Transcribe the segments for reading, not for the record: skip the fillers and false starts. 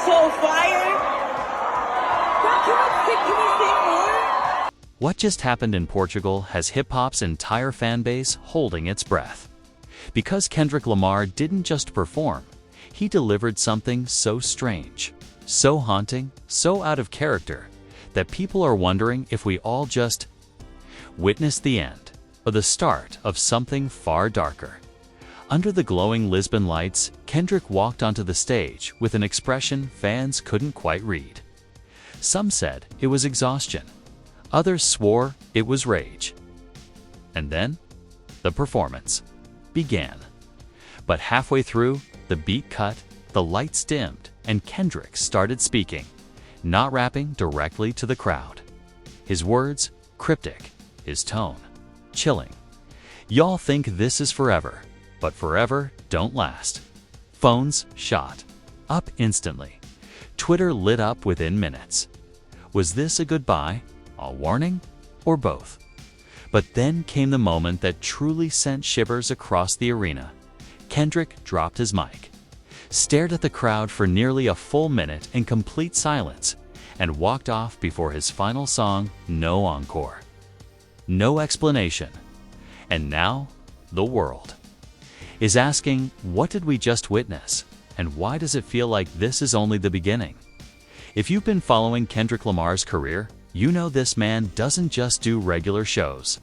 so fire. Can we sing more? What just happened in Portugal has hip-hop's entire fan base holding its breath. Because Kendrick Lamar didn't just perform, he delivered something so strange, so haunting, so out of character, that people are wondering if we all just witnessed the end or the start of something far darker. Under the glowing Lisbon lights, Kendrick walked onto the stage with an expression fans couldn't quite read. Some said it was exhaustion. Others swore it was rage. And then, the performance began. But halfway through, the beat cut, the lights dimmed, and Kendrick started speaking, not rapping directly to the crowd. His words, cryptic, his tone, chilling. Y'all think this is forever, but forever don't last. Phones shot up instantly. Twitter lit up within minutes. Was this a goodbye, a warning, or both? But then came the moment that truly sent shivers across the arena. Kendrick dropped his mic, stared at the crowd for nearly a full minute in complete silence, and walked off before his final song, no encore. No explanation. And now, the world is asking, what did we just witness? And why does it feel like this is only the beginning? If you've been following Kendrick Lamar's career, you know this man doesn't just do regular shows.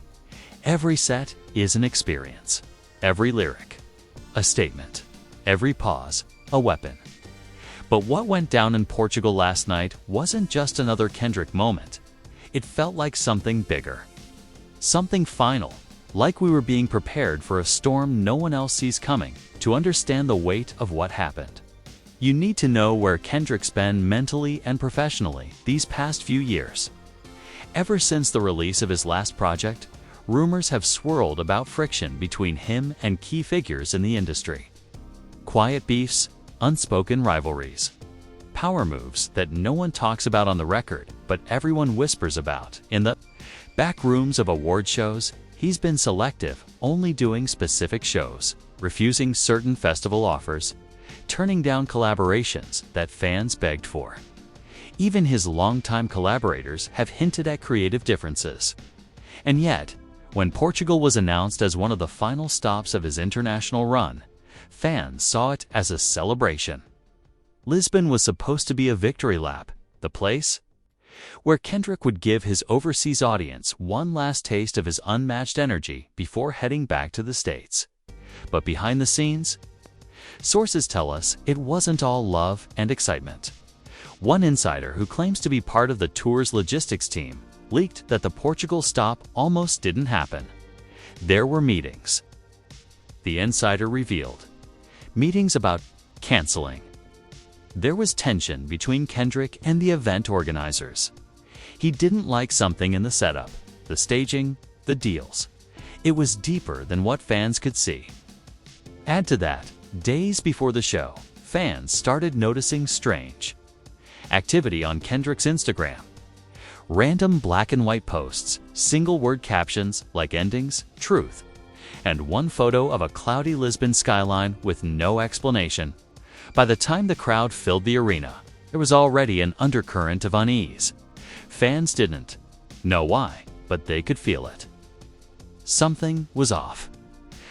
Every set is an experience. Every lyric, a statement. Every pause, a weapon. But what went down in Portugal last night wasn't just another Kendrick moment. It felt like something bigger. Something final, like we were being prepared for a storm no one else sees coming, to understand the weight of what happened. You need to know where Kendrick's been mentally and professionally these past few years. Ever since the release of his last project, rumors have swirled about friction between him and key figures in the industry. Quiet beefs, unspoken rivalries, power moves that no one talks about on the record, but everyone whispers about. In the back rooms of award shows, he's been selective, only doing specific shows, refusing certain festival offers, turning down collaborations that fans begged for. Even his longtime collaborators have hinted at creative differences. And yet, when Portugal was announced as one of the final stops of his international run, fans saw it as a celebration. Lisbon was supposed to be a victory lap, the place where Kendrick would give his overseas audience one last taste of his unmatched energy before heading back to the States. But behind the scenes, sources tell us it wasn't all love and excitement. One insider who claims to be part of the tour's logistics team leaked that the Portugal stop almost didn't happen. There were meetings. The insider revealed meetings about canceling. There was tension between Kendrick and the event organizers. He didn't like something in the setup, the staging, the deals. It was deeper than what fans could see. Add to that, days before the show, fans started noticing strange activity on Kendrick's Instagram. Random black and white posts, single-word captions like endings, truth, and one photo of a cloudy Lisbon skyline with no explanation. By the time the crowd filled the arena, there was already an undercurrent of unease. Fans didn't know why, but they could feel it. Something was off.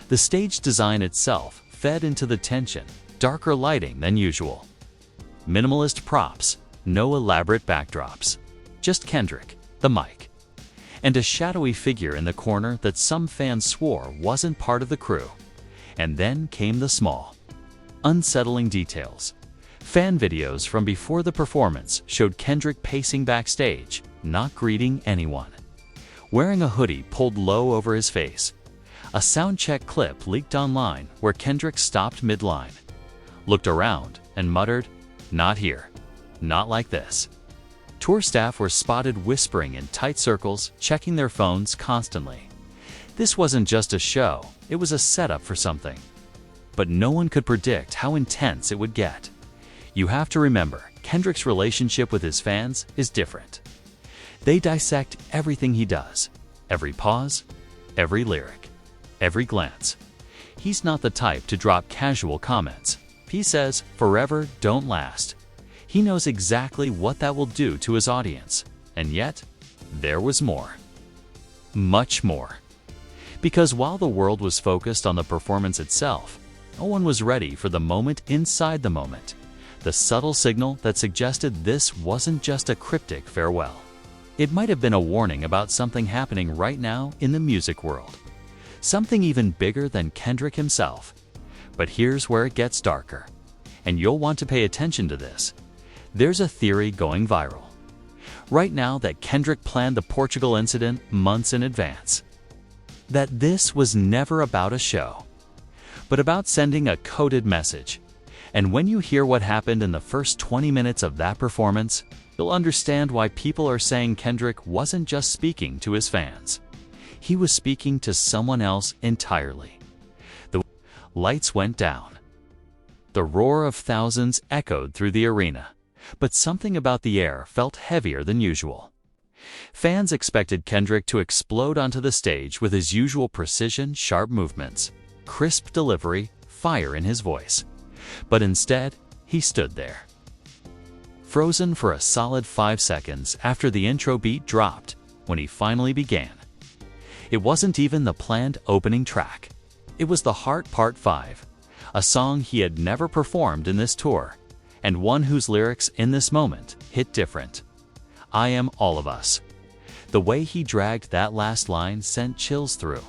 The stage design itself fed into the tension, darker lighting than usual. Minimalist props, no elaborate backdrops. Just Kendrick, the mic, and a shadowy figure in the corner that some fans swore wasn't part of the crew. And then came the small, unsettling details. Fan videos from before the performance showed Kendrick pacing backstage, not greeting anyone, wearing a hoodie pulled low over his face. A soundcheck clip leaked online where Kendrick stopped mid-line, looked around, and muttered, "Not here. Not like this." Tour staff were spotted whispering in tight circles, checking their phones constantly. This wasn't just a show, it was a setup for something. But no one could predict how intense it would get. You have to remember, Kendrick's relationship with his fans is different. They dissect everything he does, every pause, every lyric, every glance. He's not the type to drop casual comments. He says, "Forever don't last." He knows exactly what that will do to his audience. And yet, there was more. Much more. Because while the world was focused on the performance itself, no one was ready for the moment inside the moment. The subtle signal that suggested this wasn't just a cryptic farewell. It might have been a warning about something happening right now in the music world. Something even bigger than Kendrick himself. But here's where it gets darker. And you'll want to pay attention to this. There's a theory going viral right now that Kendrick planned the Portugal incident months in advance. That this was never about a show, but about sending a coded message. And when you hear what happened in the first 20 minutes of that performance, you'll understand why people are saying Kendrick wasn't just speaking to his fans. He was speaking to someone else entirely. The lights went down. The roar of thousands echoed through the arena, but something about the air felt heavier than usual. Fans expected Kendrick to explode onto the stage with his usual precision, sharp movements, crisp delivery, fire in his voice. But instead, he stood there, frozen for a solid 5 seconds after the intro beat dropped. When he finally began, it wasn't even the planned opening track. It was The Heart Part 5, a song he had never performed in this tour, and one whose lyrics in this moment hit different. I am all of us. The way he dragged that last line sent chills through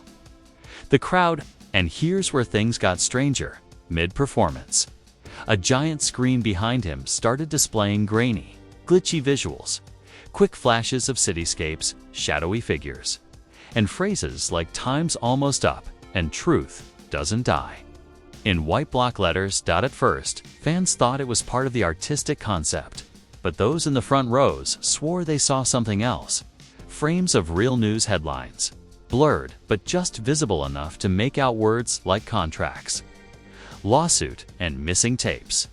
the crowd. And here's where things got stranger. Mid-performance, a giant screen behind him started displaying grainy, glitchy visuals, quick flashes of cityscapes, shadowy figures, and phrases like "time's almost up" and "truth doesn't die" in white block letters. At first, fans thought it was part of the artistic concept, but those in the front rows swore they saw something else. Frames of real news headlines, blurred but just visible enough to make out words like contracts, lawsuit, and missing tapes.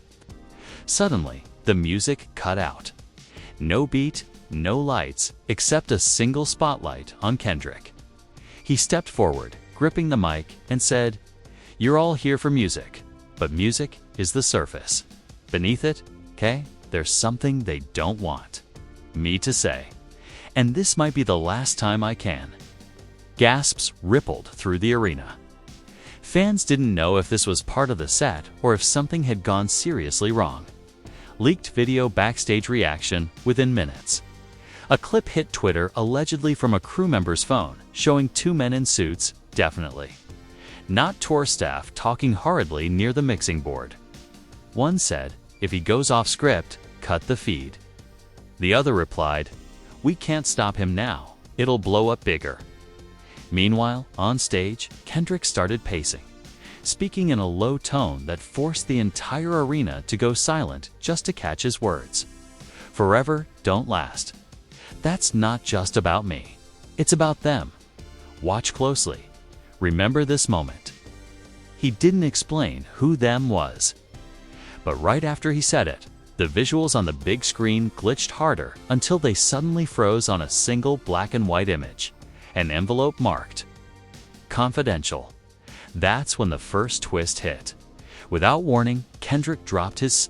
Suddenly, the music cut out. No beat, no lights, except a single spotlight on Kendrick. He stepped forward, gripping the mic, and said, "You're all here for music, but music is the surface. Beneath it, there's something they don't want me to say. And this might be the last time I can." Gasps rippled through the arena. Fans didn't know if this was part of the set or if something had gone seriously wrong. Leaked video backstage reaction within minutes. A clip hit Twitter allegedly from a crew member's phone showing 2 men in suits, definitely not tour staff, talking hurriedly near the mixing board. One said, "If he goes off script, cut the feed." The other replied, "We can't stop him now, it'll blow up bigger." Meanwhile, on stage, Kendrick started pacing, speaking in a low tone that forced the entire arena to go silent just to catch his words. "Forever don't last. That's not just about me. It's about them. Watch closely. Remember this moment." He didn't explain who them was. But right after he said it, the visuals on the big screen glitched harder until they suddenly froze on a single black and white image. An envelope marked "Confidential." That's when the first twist hit. Without warning, Kendrick dropped his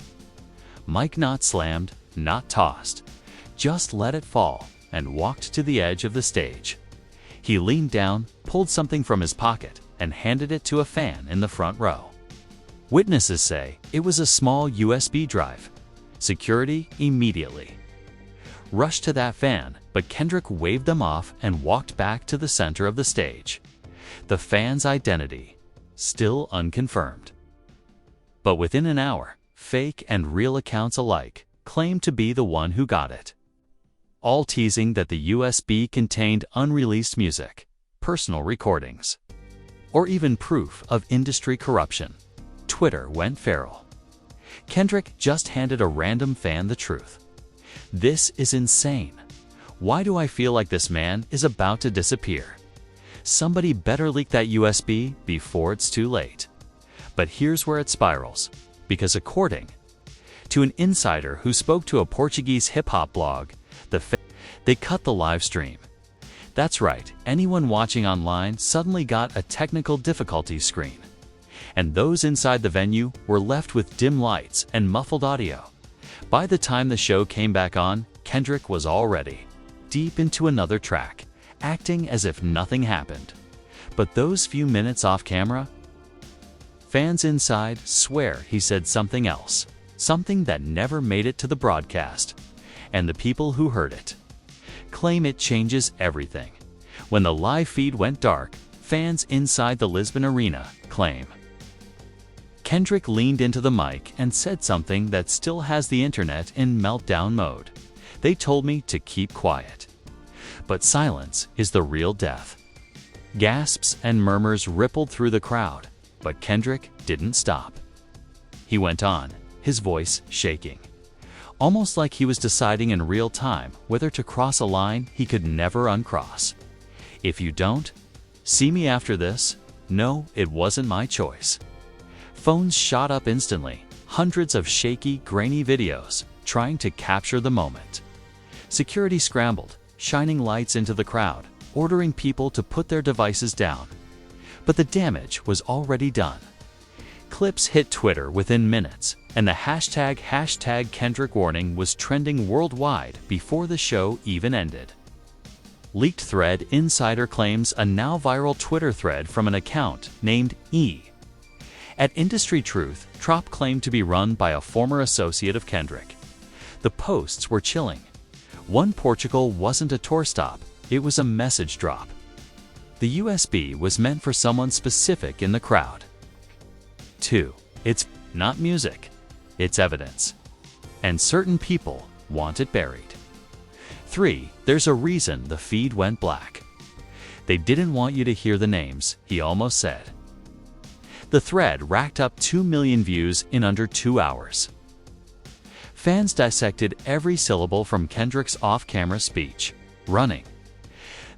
mic, not slammed, not tossed, just let it fall, and walked to the edge of the stage. He leaned down, pulled something from his pocket, and handed it to a fan in the front row. Witnesses say it was a small USB drive. Security immediately rushed to that fan, but Kendrick waved them off and walked back to the center of the stage. The fan's identity still unconfirmed. But within an hour, fake and real accounts alike claimed to be the one who got it, all teasing that the USB contained unreleased music, personal recordings, or even proof of industry corruption. Twitter went feral. Kendrick just handed a random fan the truth. This is insane. Why do I feel like this man is about to disappear? Somebody better leak that USB before it's too late. But here's where it spirals, because according to an insider who spoke to a Portuguese hip-hop blog, they cut the live stream. That's right, anyone watching online suddenly got a technical difficulties screen. And those inside the venue were left with dim lights and muffled audio. By the time the show came back on, Kendrick was already deep into another track, acting as if nothing happened. But those few minutes off camera, fans inside swear he said something else, something that never made it to the broadcast, and the people who heard it claim it changes everything. When the live feed went dark, fans inside the Lisbon arena claim Kendrick leaned into the mic and said something that still has the internet in meltdown mode. They told me to keep quiet. But silence is the real death. Gasps and murmurs rippled through the crowd, but Kendrick didn't stop. He went on, his voice shaking, almost like he was deciding in real time whether to cross a line he could never uncross. If you don't see me after this, no, it wasn't my choice. Phones shot up instantly, hundreds of shaky, grainy videos trying to capture the moment. Security scrambled, shining lights into the crowd, ordering people to put their devices down. But the damage was already done. Clips hit Twitter within minutes, and the hashtag Kendrick warning was trending worldwide before the show even ended. Leaked thread insider claims a now viral Twitter thread from an account named E. At Industry Truth, Trop claimed to be run by a former associate of Kendrick. The posts were chilling. One Portugal wasn't a tour stop, it was a message drop. The USB was meant for someone specific in the crowd. 2. It's not music, it's evidence. And certain people want it buried. 3. There's a reason the feed went black. They didn't want you to hear the names, he almost said. The thread racked up 2 million views in under 2 hours. Fans dissected every syllable from Kendrick's off-camera speech, running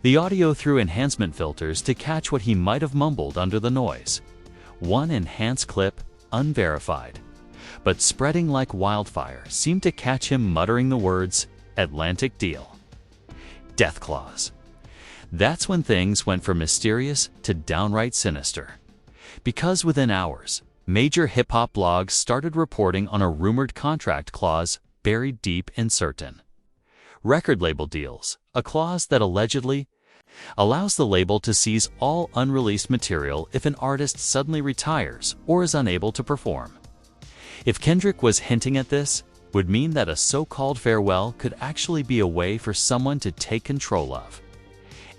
the audio through enhancement filters to catch what he might have mumbled under the noise. One enhanced clip, unverified, but spreading like wildfire, seemed to catch him muttering the words, "Atlantic deal. Death clause." That's when things went from mysterious to downright sinister. Because within hours, major hip-hop blogs started reporting on a rumored contract clause buried deep in certain record label deals, a clause that allegedly allows the label to seize all unreleased material if an artist suddenly retires or is unable to perform. If Kendrick was hinting at this, would mean that a so-called farewell could actually be a way for someone to take control of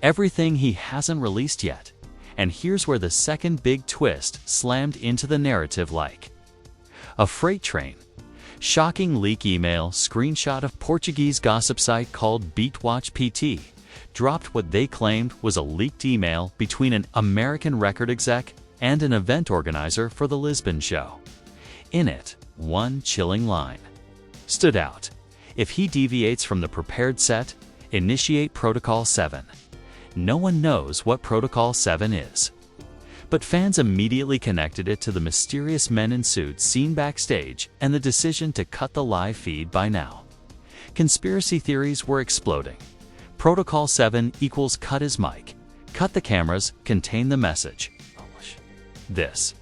everything he hasn't released yet. And here's where the second big twist slammed into the narrative like a freight train. Shocking leak email screenshot of Portuguese gossip site called Beatwatch PT dropped what they claimed was a leaked email between an American record exec and an event organizer for the Lisbon show. In it, one chilling line stood out. If he deviates from the prepared set, initiate Protocol 7. No one knows what Protocol 7 is. But fans immediately connected it to the mysterious men in suits seen backstage and the decision to cut the live feed by now. Conspiracy theories were exploding. Protocol 7 equals cut his mic, cut the cameras, contain the message. This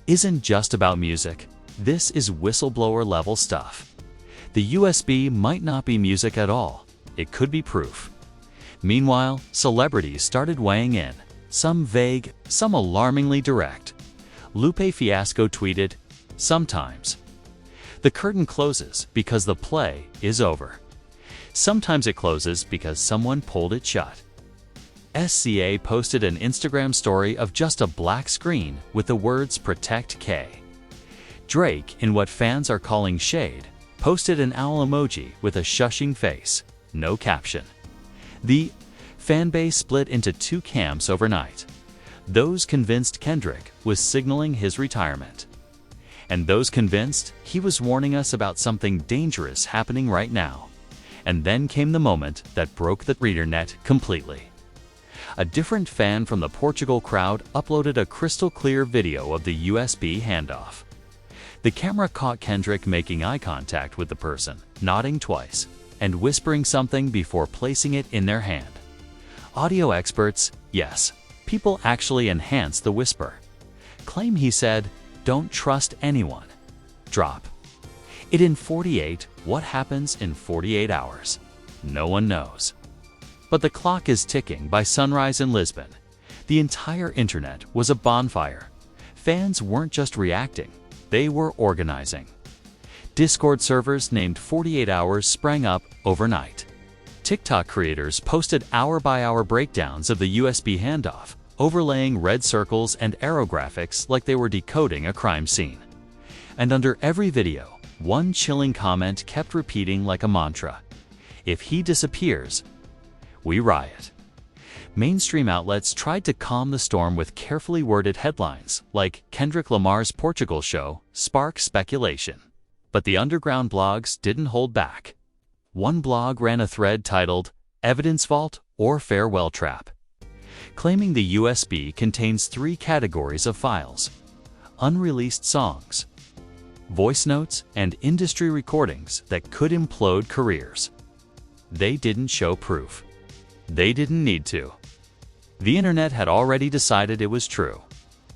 isn't just about music. This is whistleblower level stuff. The USB might not be music at all. It could be proof. Meanwhile, celebrities started weighing in, some vague, some alarmingly direct. Lupe Fiasco tweeted, "Sometimes the curtain closes because the play is over. Sometimes it closes because someone pulled it shut." SCA posted an Instagram story of just a black screen with the words "Protect K." Drake, in what fans are calling shade, posted an owl emoji with a shushing face, no caption. The fanbase split into two camps overnight. Those convinced Kendrick was signaling his retirement, and those convinced he was warning us about something dangerous happening right now. And then came the moment that broke the readernet completely. A different fan from the Portugal crowd uploaded a crystal-clear video of the USB handoff. The camera caught Kendrick making eye contact with the person, nodding twice, and whispering something before placing it in their hand. Audio experts, yes, people actually enhance the whisper, claim he said, "Don't trust anyone. Drop." In 48, what happens in 48 hours? No one knows. But the clock is ticking by sunrise in Lisbon. The entire internet was a bonfire. Fans weren't just reacting, they were organizing. Discord servers named 48 Hours sprang up overnight. TikTok creators posted hour-by-hour breakdowns of the USB handoff, overlaying red circles and arrow graphics like they were decoding a crime scene. And under every video, one chilling comment kept repeating like a mantra: "If he disappears, we riot." Mainstream outlets tried to calm the storm with carefully worded headlines like "Kendrick Lamar'S Portugal show sparks speculation." But the underground blogs didn't hold back. One blog ran a thread titled "Evidence Vault or Farewell Trap," claiming the USB contains 3 categories of files: unreleased songs, voice notes, and industry recordings that could implode careers. They didn't show proof. They didn't need to. The internet had already decided it was true.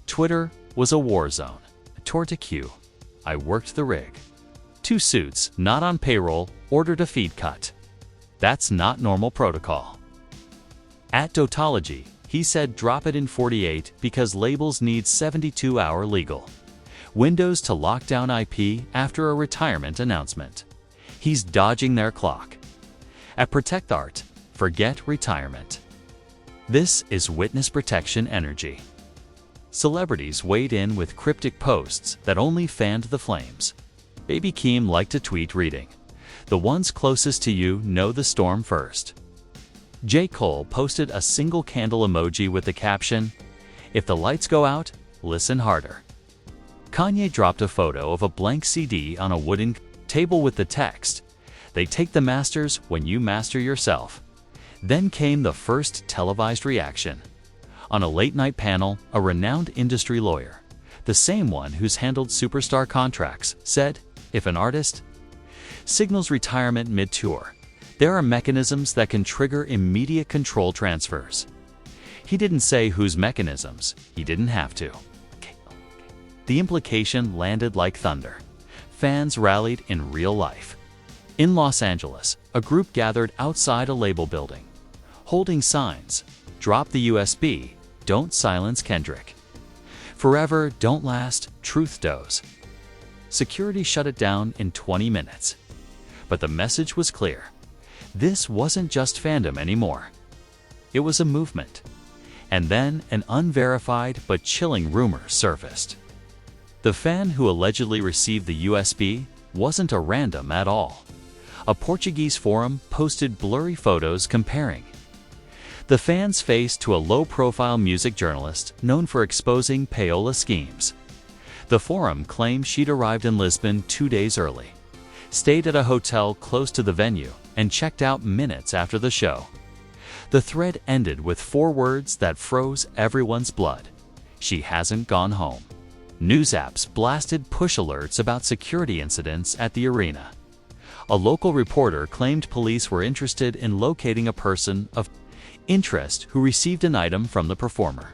Twitter was a war zone. Tortue. I worked the rig. 2 suits, not on payroll, ordered a feed cut. That's not normal protocol. At Dotology, he said drop it in 48 because labels need 72-hour legal. Windows to lock down IP after a retirement announcement. He's dodging their clock. At Protect Art, forget retirement. This is witness protection energy. Celebrities weighed in with cryptic posts that only fanned the flames. Baby Keem liked to tweet reading, "The ones closest to you know the storm first." J. Cole posted a single candle emoji with the caption, "If the lights go out, listen harder." Kanye dropped a photo of a blank CD on a wooden table with the text, "They take the masters when you master yourself." Then came the first televised reaction. On a late-night panel, a renowned industry lawyer, the same one who's handled superstar contracts, said, "If an artist signals retirement mid-tour, there are mechanisms that can trigger immediate control transfers." He didn't say whose mechanisms. He didn't have to. The implication landed like thunder. Fans rallied in real life. In Los Angeles, a group gathered outside a label building, holding signs: "Drop the USB, don't silence Kendrick. Forever don't last, truth does." Security shut it down in 20 minutes. But the message was clear. This wasn't just fandom anymore. It was a movement. And then an unverified but chilling rumor surfaced. The fan who allegedly received the USB wasn't a random at all. A Portuguese forum posted blurry photos comparing the fan's face to a low-profile music journalist known for exposing payola schemes. The forum claimed she'd arrived in Lisbon 2 days early, stayed at a hotel close to the venue, and checked out minutes after the show. The thread ended with 4 words that froze everyone's blood: "She hasn't gone home." News apps blasted push alerts about security incidents at the arena. A local reporter claimed police were interested in locating a person of interest who received an item from the performer.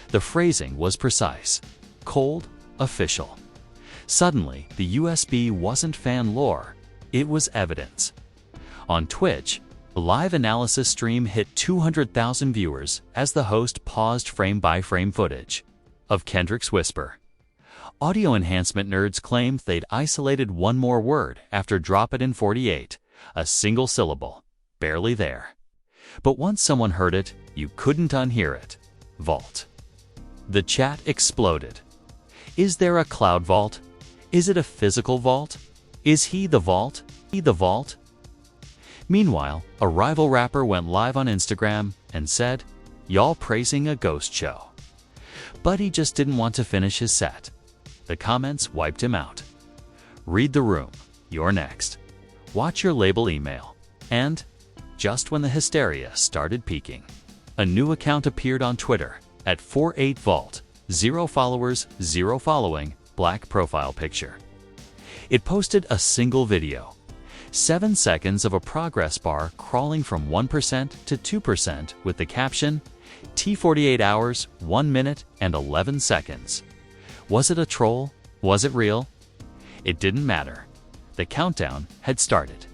The phrasing was precise: cold, official. Suddenly, the USB wasn't fan lore, it was evidence. On Twitch, a live analysis stream hit 200,000 viewers as the host paused frame-by-frame footage of Kendrick's whisper. Audio enhancement nerds claimed they'd isolated one more word after drop it in 48, a single syllable, barely there. But once someone heard it, you couldn't unhear it: vault. The chat exploded. Is there a cloud vault? Is it a physical vault? Is he the vault? The vault? Meanwhile, a rival rapper went live on Instagram and said, "Y'all praising a ghost show." But he just didn't want to finish his set. The comments wiped him out. Read the room. You're next. Watch your label email. And just when the hysteria started peaking, a new account appeared on Twitter at 48vault, 0 followers, 0 following, black profile picture. It posted a single video, 7 seconds of a progress bar crawling from 1% to 2% with the caption, "T48 hours, 1 minute and 11 seconds. Was it a troll? Was it real? It didn't matter. The countdown had started.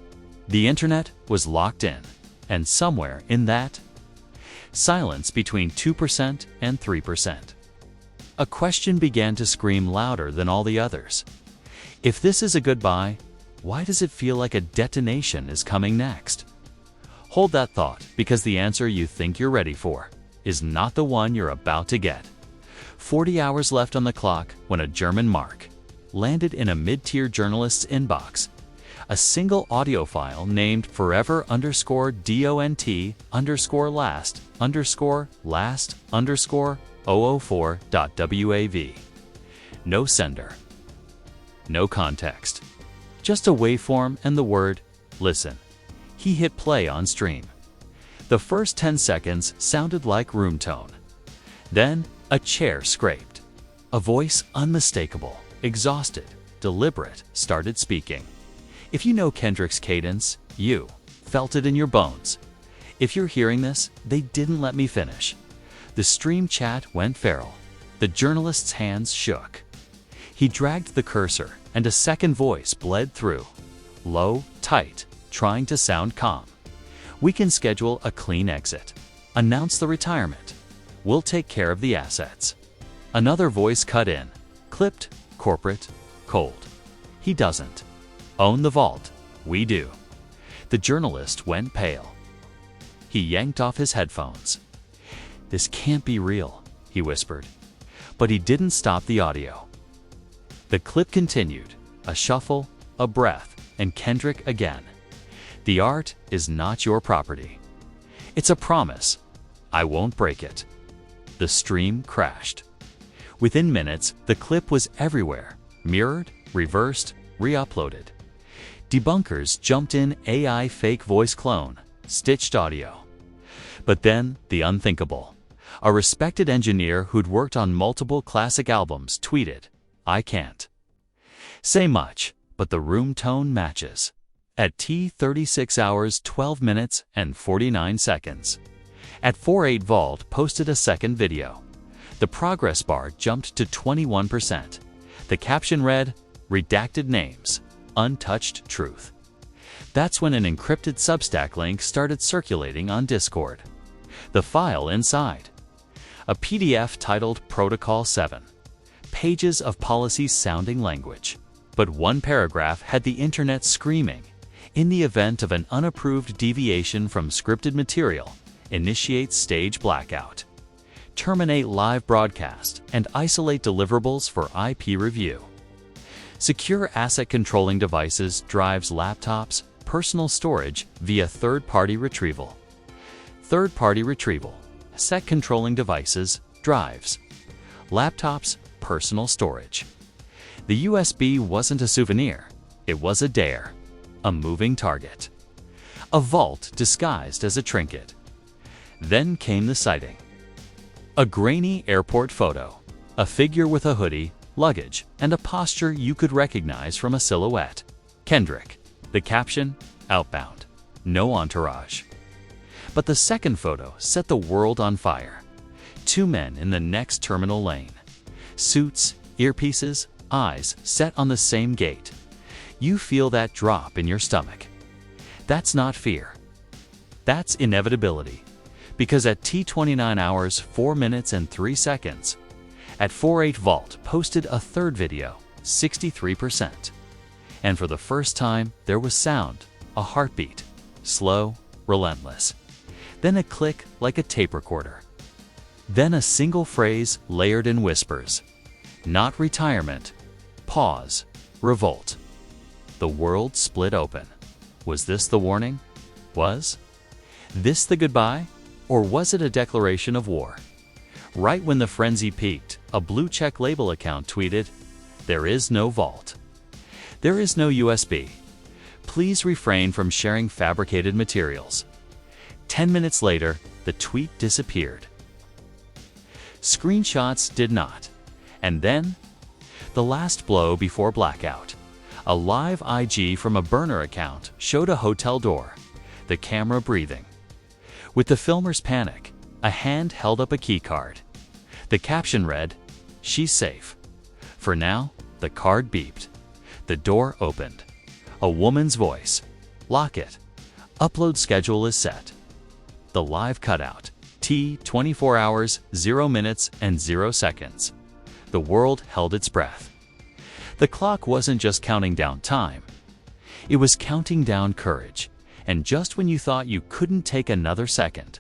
The internet was locked in, and somewhere in that, silence between 2% and 3%. A question began to scream louder than all the others. If this is a goodbye, why does it feel like a detonation is coming next? Hold that thought, because the answer you think you're ready for is not the one you're about to get. 40 hours left on the clock when a German mark landed in a mid-tier journalist's inbox. A single audio file named forever_dont_last_004.wav. No sender. No context. Just a waveform and the word, listen. He hit play on stream. The first 10 seconds sounded like room tone. Then, a chair scraped. A voice unmistakable, exhausted, deliberate, started speaking. If you know Kendrick's cadence, you felt it in your bones. If you're hearing this, they didn't let me finish. The stream chat went feral. The journalist's hands shook. He dragged the cursor, and a second voice bled through. Low, tight, trying to sound calm. We can schedule a clean exit. Announce the retirement. We'll take care of the assets. Another voice cut in. Clipped, corporate, cold. He doesn't own the vault. We do. The journalist went pale. He yanked off his headphones. This can't be real, he whispered. But he didn't stop the audio. The clip continued. A shuffle, a breath, and Kendrick again. The art is not your property. It's a promise. I won't break it. The stream crashed. Within minutes, the clip was everywhere, mirrored, reversed, re-uploaded. Debunkers jumped in. AI fake voice clone, stitched audio. But then, the unthinkable. A respected engineer who'd worked on multiple classic albums tweeted, "I can't say much, but the room tone matches." At 36 hours 12 minutes and 49 seconds. At 48 Vault posted a second video. The progress bar jumped to 21%. The caption read, "Redacted names, untouched truth." That's when an encrypted Substack link started circulating on Discord. The file inside. A PDF titled Protocol 7. Pages of policy-sounding language. But one paragraph had the internet screaming. In the event of an unapproved deviation from scripted material, initiate stage blackout. Terminate live broadcast and isolate deliverables for IP review. Secure asset controlling devices, drives, laptops, personal storage via third-party retrieval. Third-party retrieval. Set controlling devices, drives, laptops, personal storage. The USB wasn't a souvenir. It was a dare. A moving target. A vault disguised as a trinket. Then came the sighting. A grainy airport photo. A figure with a hoodie, luggage, and a posture you could recognize from a silhouette. Kendrick. The caption, outbound. No entourage. But the second photo set the world on fire. Two men in the next terminal lane. Suits, earpieces, eyes set on the same gate. You feel that drop in your stomach. That's not fear. That's inevitability. Because at 29 hours, 4 minutes and 3 seconds, at 48 Vault posted a third video, 63%. And for the first time, there was sound, a heartbeat, slow, relentless. Then a click like a tape recorder. Then a single phrase layered in whispers. Not retirement. Pause. Revolt. The world split open. Was this the warning? Was this the goodbye? Or was it a declaration of war? Right when the frenzy peaked, a blue check label account tweeted, "There is no vault. There is no USB. Please refrain from sharing fabricated materials." 10 minutes later, the tweet disappeared. Screenshots did not. And then, the last blow before blackout. A live IG from a burner account showed a hotel door, the camera breathing. With the filmer's panic, a hand held up a keycard. The caption read, "She's safe." For now, the card beeped. The door opened. A woman's voice. Lock it. Upload schedule is set. The live cutout. T 24 hours, 0 minutes, and 0 seconds. The world held its breath. The clock wasn't just counting down time. It was counting down courage. And just when you thought you couldn't take another second,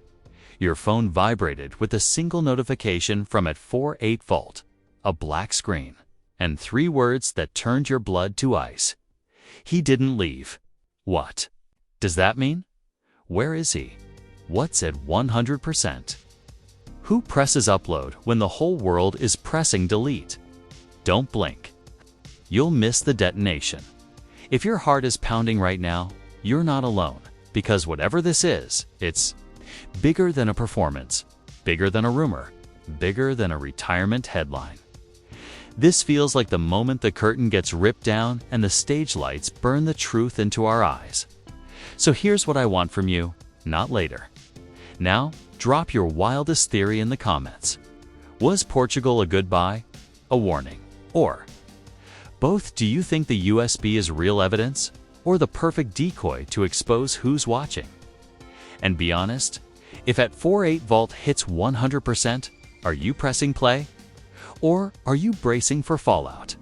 your phone vibrated with a single notification from at 48 Vault, a black screen, and 3 words that turned your blood to ice. He didn't leave. What does that mean? Where is he? What's at 100%? Who presses upload when the whole world is pressing delete? Don't blink. You'll miss the detonation. If your heart is pounding right now, you're not alone, because whatever this is, it's bigger than a performance, bigger than a rumor, bigger than a retirement headline. This feels like the moment the curtain gets ripped down and the stage lights burn the truth into our eyes. So here's what I want from you, not later. Now, drop your wildest theory in the comments. Was Portugal a good buy? A warning? Or both? Do you think the USB is real evidence or the perfect decoy to expose who's watching? And be honest, if at 48 Vault hits 100%, are you pressing play? Or are you bracing for fallout?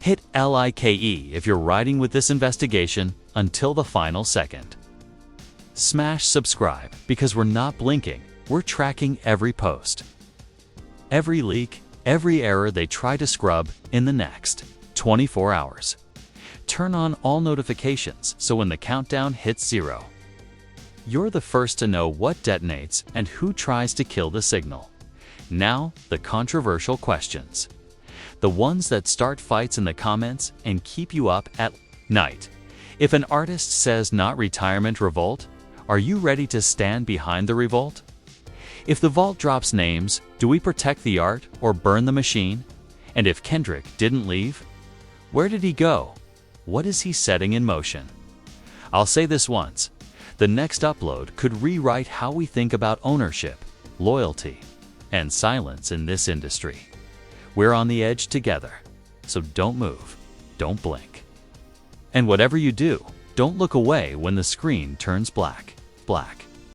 Hit like if you're riding with this investigation until the final second. Smash subscribe because we're not blinking, we're tracking every post. Every leak, every error they try to scrub in the next 24 hours. Turn on all notifications so when the countdown hits 0, you're the first to know what detonates and who tries to kill the signal. Now, the controversial questions. The ones that start fights in the comments and keep you up at night. If an artist says not retirement revolt, are you ready to stand behind the revolt? If the vault drops names, do we protect the art or burn the machine? And if Kendrick didn't leave, where did he go? What is he setting in motion? I'll say this once, the next upload could rewrite how we think about ownership, loyalty, and silence in this industry. We're on the edge together, so don't move, don't blink. And whatever you do, don't look away when the screen turns black.